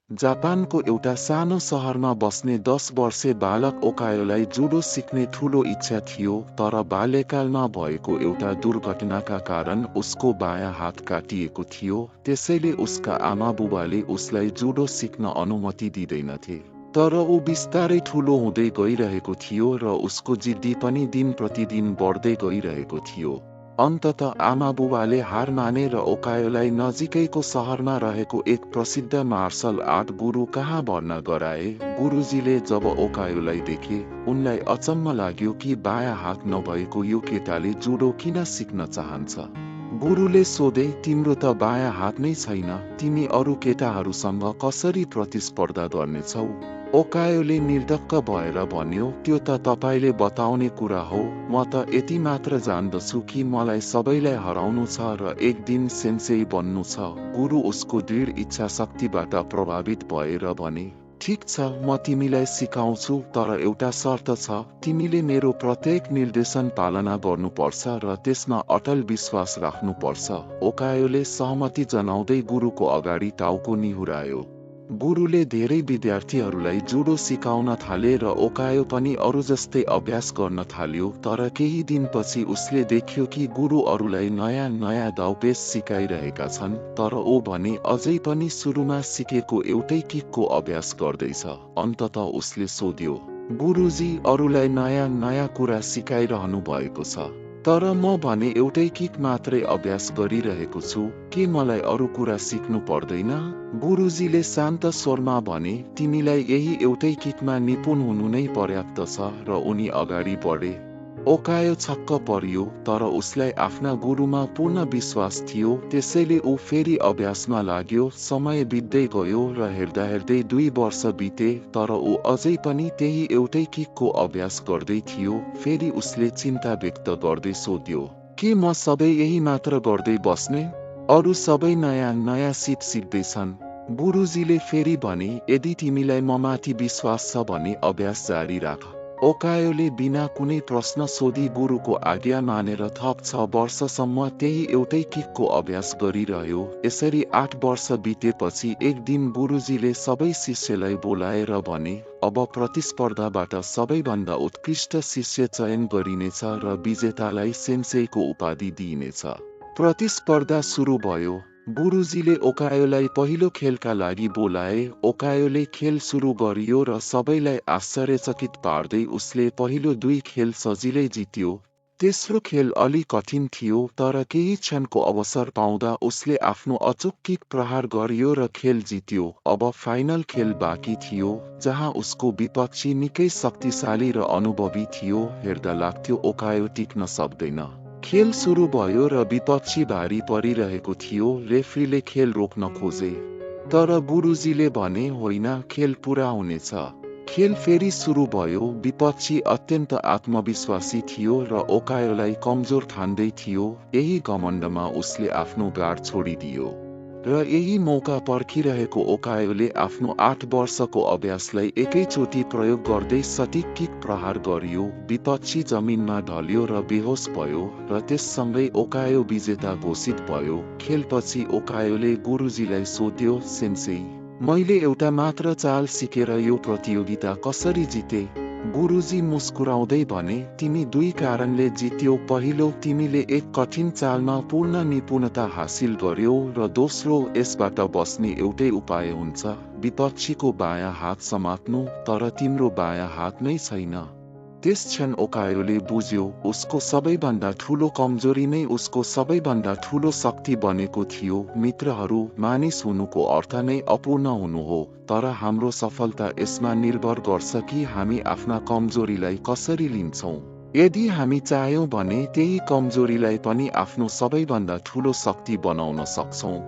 जापानको एउटा सानो सहरमा बस्ने 10 वर्षे बालक ओकायोलाई जुडो सिक्ने ठूलो इच्छा थियो, तर बाल्यकालमा भएको एउटा दुर्घटनाका कारण उसको बायाँ हात काटिएको थियो। त्यसैले उसका आमाबुबाले उसलाई जुडो सिक्न अनुमति दिँदैनथे। तर ऊ बिस्तारै ठूलो हुँदै गइरहेको थियो र उसको जिद्दी पनि दिन प्रतिदिन बढ्दै गइरहेको थियो। अन्ततः आमाबुबाले हार माने र ओकायोलाई नजिकैको सहरमा रहेको एक प्रसिद्ध मार्शल आर्ट गुरु कहाँ भर्ना गराए। गुरुजीले जब ओकायोलाई देखे, उनलाई अचम्म लाग्यो कि बायाँ हात नभएको यो केटाले जुडो किन सिक्न चाहन्छ। गुरुले सोधे, तिम्रो त बायाँ हात नै छैन, तिमी अरू केटाहरूसँग कसरी प्रतिस्पर्धा गर्नेछौ? ओकायोले निर्धक्क भएर भन्यो, त्यो त तपाईले बताउने कुरा हो। म त यति मात्र जान्दछु कि मलाई सबैलाई हराउनु छ र एक दिन सेन्सेई बन्नु छ। गुरु उसको दृढ इच्छा शक्तिबाट प्रभावित भएर भने, ठिक छ, म तिमीलाई सिकाउँछु, तर एउटा शर्त छ, तिमीले मेरो प्रत्येक निर्देशन पालना गर्नुपर्छ र त्यसमा अटल विश्वास राख्नुपर्छ। ओकायोले सहमति जनाउँदै गुरुको अगाडि टाउको निहुरायो। गुरुले धेरै विद्यार्थीहरूलाई जुडो सिकाउन थाले र ओकायो पनि अरू जस्तै अभ्यास गर्न थाल्यो। तर केही दिनपछि उसले देख्यो कि गुरु अरूलाई नयाँ नयाँ दाउपेच सिकाइरहेका छन्, तर ऊ भने अझै पनि सुरुमा सिकेको एउटै किकको अभ्यास गर्दैछ। अन्ततः उसले सोध्यो, गुरुजी, अरूलाई नयाँ नयाँ कुरा सिकाइरहनु भएको छ, तर म भने एउटै किक मात्रै अभ्यास गरिरहेको छु, के मलाई अरू कुरा सिक्नु पर्दैन? गुरुजीले शान्त स्वरमा भने, तिमीलाई यही एउटै किकमा निपुण हुनु नै पर्याप्त छ र उनी अगाडि बढे। ओकायो छक्क पर्यो, तर उसलाई आफ्ना गुरुमा पूर्ण विश्वास थियो, त्यसैले ऊ फेरि अभ्यासमा लाग्यो। समय बित्दै गयो र हेर्दा हेर्दै 2 वर्ष बिते, तर ऊ अझै पनि त्यही एउटै किकको अभ्यास गर्दै थियो। फेरि उसले चिन्ता व्यक्त गर्दै सोध्यो, के म सबै यही मात्र गर्दै बस्ने? अरू सबै नयाँ नयाँ सिक्दैछन्। गुरुजीले फेरि भने, यदि तिमीलाई ममाथि विश्वास छ भने अभ्यास जारी राख। ओकायोले बिना कुनै प्रश्न सोधी गुरुको आज्ञा मानेर थप 6 वर्षसम्म त्यही एउटै किकको अभ्यास गरिरह्यो। यसरी 8 वर्ष बितेपछि एक दिन गुरुजीले सबै शिष्यलाई बोलाएर भने, अब प्रतिस्पर्धाबाट सबैभन्दा उत्कृष्ट शिष्य चयन गरिनेछ र विजेतालाई सेन्सेईको उपाधि दिइनेछ। प्रतिस्पर्धा सुरु भयो। गुरुजीले ओकायोलाई पहिलो खेलका लागि बोलाए। ओकायोले खेल सुरु गरियो र सबैलाई आश्चर्यचकित पार्दै उसले पहिलो 2 खेल सजिलै जित्यो। तेस्रो खेल अलि कठिन थियो, तर केही क्षणको अवसर पाउँदा उसले आफ्नो अचूक किक प्रहार गर्यो र खेल जित्यो। अब फाइनल खेल बाँकी थियो, जहाँ उसको विपक्षी निकै शक्तिशाली र अनुभवी थियो। हेर्दा लाग्थ्यो ओकायो टिक्न सक्दैन। खेल सुरु भयो र विपक्षी भारी परिरहेको थियो। रेफ्रीले खेल रोक्न खोजे, तर गुरुजीले भने, होइन, खेल पूरा हुनेछ। खेल फेरि सुरु भयो। विपक्षी अत्यन्त आत्मविश्वासी थियो र ओकायोलाई कमजोर ठान्दै थियो। यही घमण्डमा उसले आफ्नो गार्ड छोडिदियो र यही मौका पर्खिरहेको ओकायोले आफ्नो 8 वर्षको अभ्यासलाई एकैचोटि प्रयोग गर्दै सटिक किक प्रहार गर्यो। विपक्षी जमिनमा ढल्यो र बेहोस भयो र त्यससँगै ओकायो विजेता घोषित भयो। खेलपछि ओकायोले गुरुजीलाई सोध्यो, सेन्सेई, मैले एउटा मात्र चाल सिकेर यो प्रतियोगिता कसरी जिते? गुरुजी मुस्कुराउँदै भने, तिमी 2 कारणले जित्यौ। पहिलो, तिमीले एक कठिन चालमा पूर्ण निपुणता हासिल गर्यौ र दोस्रो, यसबाट बस्ने एउटै उपाय हुन्छ, विपक्षीको बायाँ हात समात्नु, तर तिम्रो बायाँ हात नै छैन। त्यस क्षण ओकायोले बुझ्यो, उसको सबैभन्दा ठूलो कमजोरी नै उसको सबैभन्दा ठूलो शक्ति बनेको थियो। मित्रहरू, मानिस हुनुको अर्थ नै अपूर्ण हुनु हो, तर हाम्रो सफलता यसमा निर्भर गर्छ कि हामी आफ्ना कमजोरीलाई कसरी लिन्छौं। यदि हामी चाह्यौं भने त्यही कमजोरीलाई पनि आफ्नो सबैभन्दा ठूलो शक्ति बनाउन सक्छौं।